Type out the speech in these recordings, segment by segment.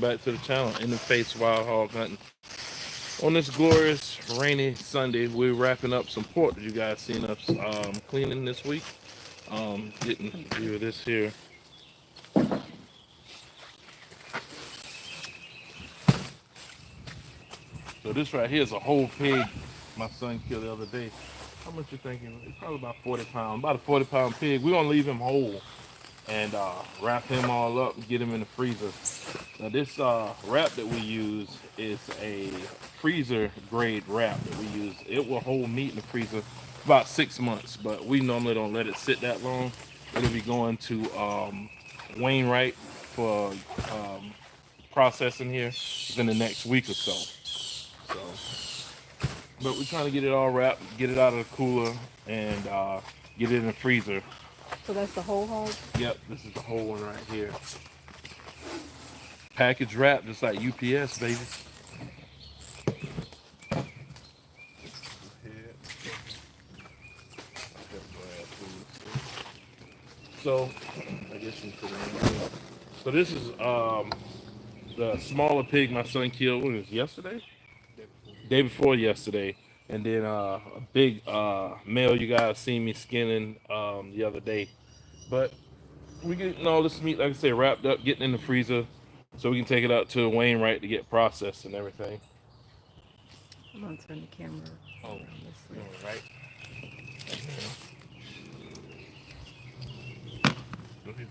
Back to the channel, In the Face Wild Hog Hunting. On this glorious rainy Sunday, we're wrapping up some pork that you guys seen us cleaning this week. Getting a view of this here. So this right here is a whole pig my son killed the other day. How much you thinking? It's probably about 40 pounds. About a 40-pound pig. We're gonna leave him whole and wrap him all up and get him in the freezer. Now this wrap that we use is a freezer grade wrap that we use. It will hold meat in the freezer about 6 months, but we normally don't let it sit that long. It'll be going to Wainwright for processing here within the next week or so. So, but we're trying to get it all wrapped, get it out of the cooler, and get it in the freezer. So that's the whole hog? Yep, this is the whole one right here. Package wrap, just like UPS, baby. So, I guess you put it in here. So this is the smaller pig my son killed. What was it, yesterday? Day before yesterday. And then a big male you guys seen me skinning the other day. But we getting all this meat, like I said, wrapped up, getting in the freezer, so we can take it out to Wainwright to get processed and everything. I'm gonna turn the camera Oh, around this way. right. Go ahead.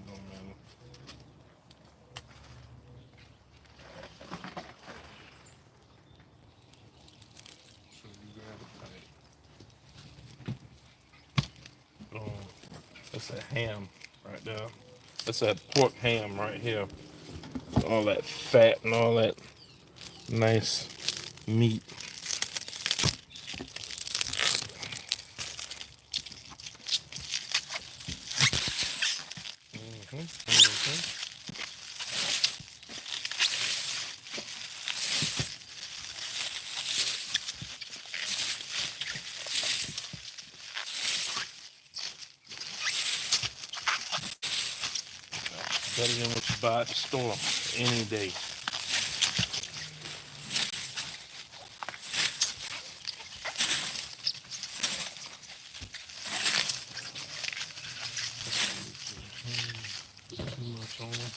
Don't matter. So you grab it. Oh, that's a ham right there. That's that pork ham right here. All that fat and all that nice meat. Hmm. Better than what you buy at the store any day. Too much on them.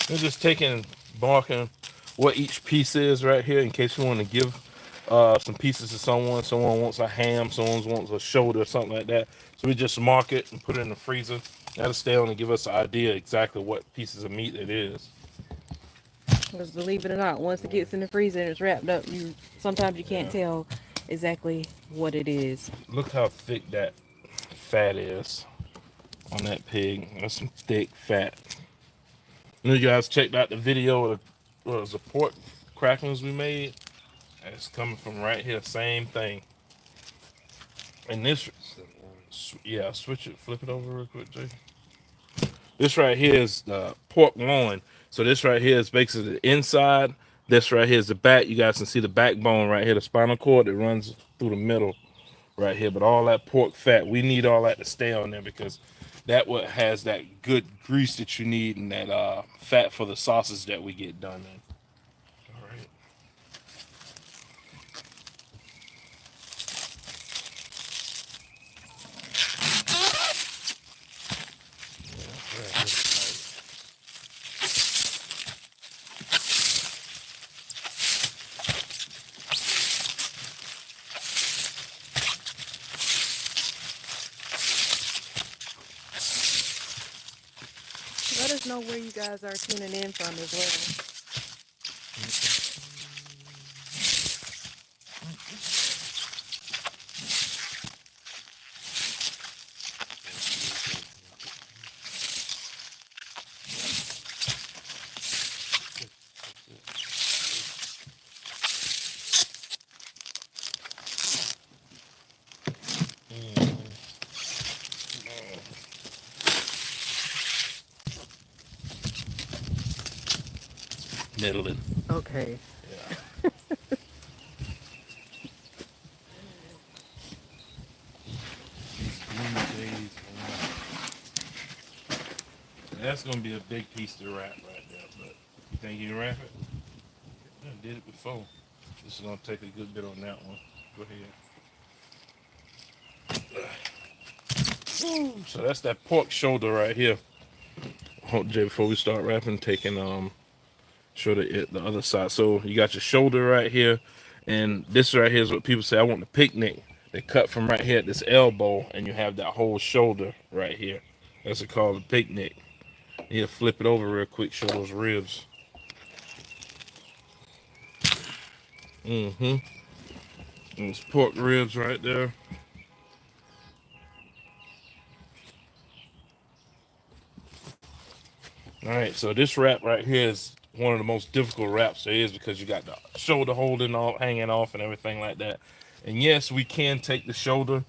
We're just taking, marking what each piece is right here in case you want to give some pieces to someone. Someone wants a ham, someone wants a shoulder or something like that. So we just mark it and put it in the freezer. That'll stay on and give us an idea exactly what pieces of meat it is. Because believe it or not, once it gets in the freezer and it's wrapped up, you sometimes you can't Yeah. tell exactly what it is. Look how thick that fat is on that pig. That's some thick fat. You guys checked out the video of what was the pork cracklings we made? It's coming from right here, same thing. And this, yeah, switch it, flip it over real quick, Jay. This right here is the pork loin. So this right here is basically the inside. This right here is the back. You guys can see the backbone right here, the spinal cord that runs through the middle right here. But all that pork fat, we need all that to stay on there because that what has that good grease that you need and that fat for the sausage that we get done in. All right. Let us know where you guys are tuning in from as well. Middling. Okay. Yeah. These blue days, man. That's gonna be a big piece to wrap right there. But you think you can wrap it? I did it before. This is gonna take a good bit on that one. Go ahead. So that's that pork shoulder right here. Hold Jay before we start wrapping, taking show the other side. So you got your shoulder right here, and this right here is what people say. I want the picnic. They cut from right here at this elbow, and you have that whole shoulder right here. That's what called a picnic. You flip it over real quick, show those ribs. Mm-hmm. Those pork ribs right there. All right, so this wrap right here is one of the most difficult wraps there is because you got the shoulder holding off, hanging off, and everything like that. And yes, we can take the shoulder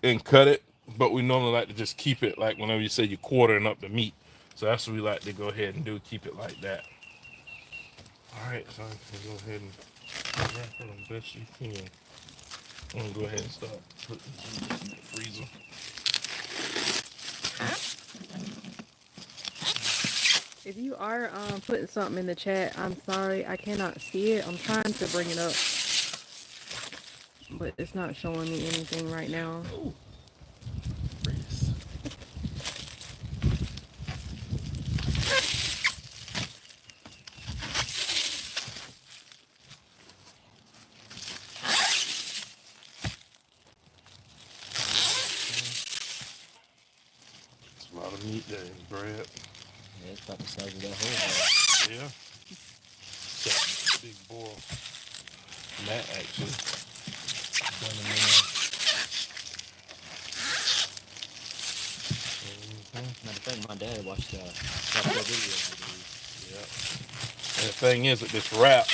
and cut it, but we normally like to just keep it like whenever you say you're quartering up the meat. So that's what we like to go ahead and do, keep it like that. All right, so I'm gonna go ahead and wrap it the best you can. I'm gonna go ahead and start putting this in the freezer. If you are putting something in the chat, I'm sorry, I cannot see it. I'm trying to bring it up, but it's not showing me anything right now. Ooh. It's a lot of meat there in bread. Yeah, it's about the size of that whole Yeah. It's a big boil. Matt actually done it now. Matter of fact, my dad watched that video, I believe. Yeah. And the thing is, with this wrap,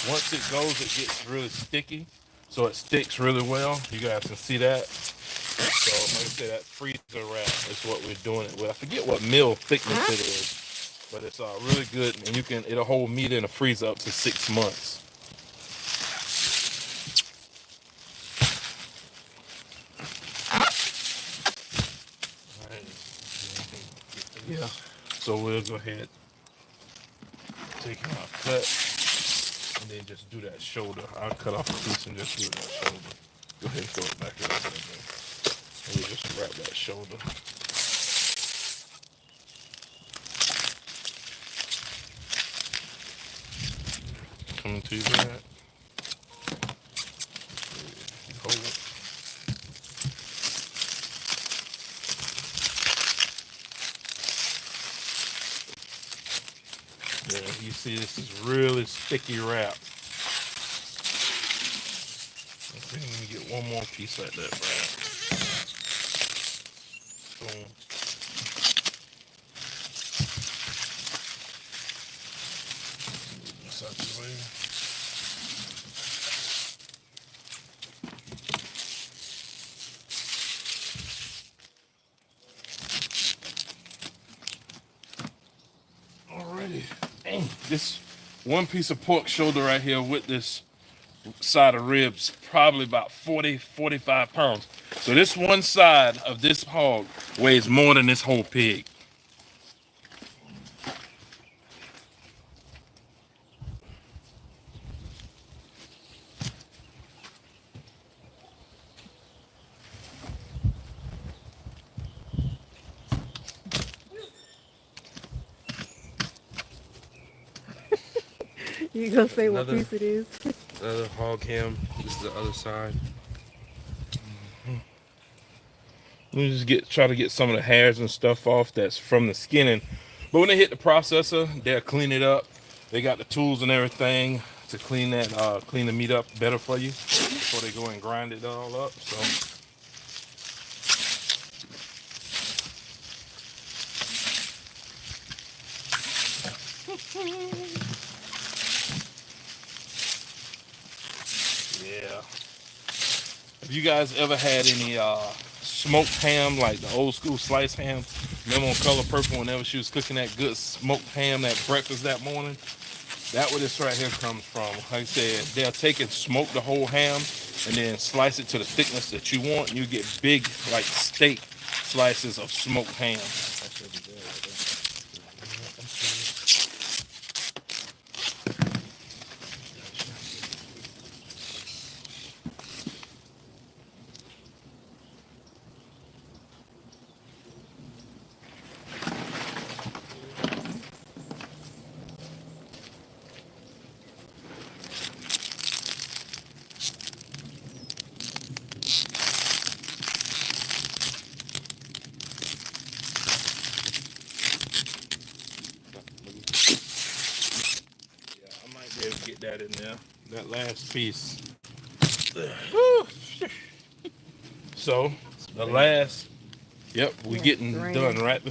once it goes, it gets really sticky, so it sticks really well. You guys can see that. So, like I said, that freezer wrap is what we're doing it with. I forget what mill thickness it is, but it's really good, and it'll hold meat in the freezer up to 6 months. All right. Yeah. So we'll go ahead, take our cut, and then just do that shoulder. I'll cut off a piece and just do that shoulder. Go ahead and throw it back in there. And we just wrap that shoulder. Coming to you, Brad. Hold it. Yeah, you see this is really sticky wrap. Let me get one more piece like that, Brad. Boom. This out the way. Alrighty. Dang, this one piece of pork shoulder right here with this side of ribs, probably about 40-45 pounds. So this one side of this hog weighs more than this whole pig. You gonna say what Another- piece it is? The other hog ham, this is the other side. We just try to get some of the hairs and stuff off that's from the skinning. But when they hit the processor, they'll clean it up. They got the tools and everything to clean the meat up better for you before they go and grind it all up. So yeah. Have you guys ever had any smoked ham, like the old school sliced ham? Remember on Color Purple whenever she was cooking that good smoked ham, that breakfast that morning? That where this right here comes from. Like I said, they'll take and smoke the whole ham and then slice it to the thickness that you want, and you get big, like steak slices of smoked ham. That should be good right there. Yeah, I might be able to get that in there. That last piece. Woo. So the last, yep, we getting rain. done right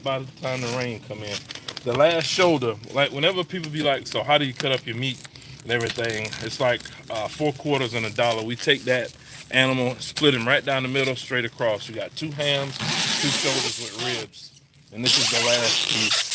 by the time the rain come in. The last shoulder, like whenever people be like, so how do you cut up your meat and everything? It's like 4 quarters and $1. We take that animal, split him right down the middle, straight across. You got 2 hams, 2 shoulders with ribs, and this is the last piece.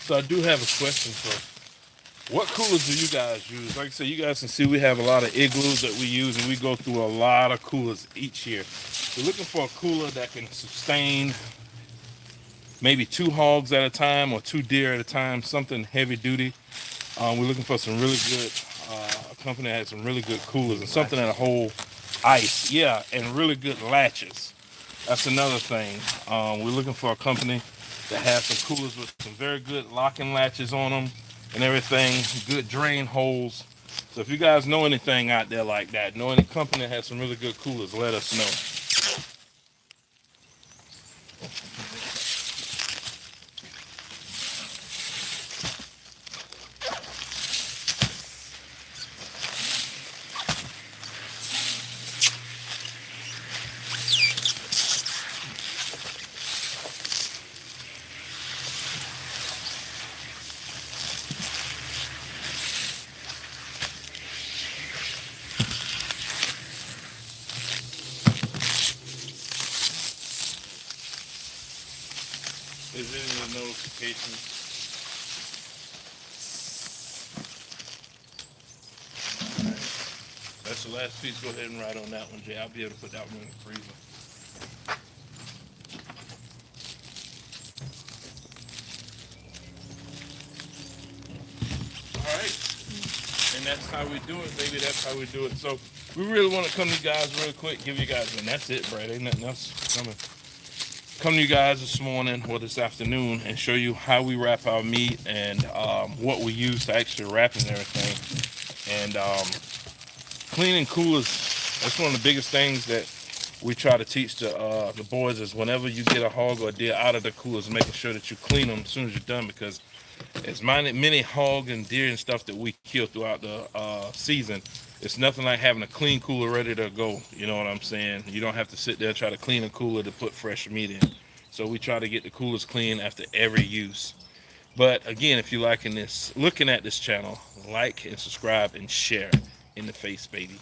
So I do have a question for what coolers do you guys use? Like I said, you guys can see we have a lot of igloos that we use, and we go through a lot of coolers each year. We're looking for a cooler that can sustain maybe 2 hogs at a time or 2 deer at a time, something heavy duty. We're looking for some really good, a company that has some really good coolers and something that'll hold ice. Yeah, and really good latches. That's another thing. We're looking for a company that has some coolers with some very good locking latches on them and everything, good drain holes. So if you guys know anything out there like that, know any company that has some really good coolers, let us know. Is any of the notifications? Alright. That's the last piece. Go ahead and write on that one, Jay. I'll be able to put that one in the freezer. Alright. And that's how we do it, baby. That's how we do it. So we really want to come to you guys real quick, give you guys, and that's it, Brad. Ain't nothing else coming. Come to you guys this morning or this afternoon and show you how we wrap our meat and what we use to actually wrap and everything. And cleaning coolers, that's one of the biggest things that we try to teach the boys is whenever you get a hog or a deer out of the coolers, making sure that you clean them as soon as you're done, because as many hog and deer and stuff that we kill throughout the season, it's nothing like having a clean cooler ready to go. You know what I'm saying? You don't have to sit there and try to clean a cooler to put fresh meat in. So we try to get the coolers clean after every use. But again, if you're looking at this channel, like and subscribe and share in the face, baby.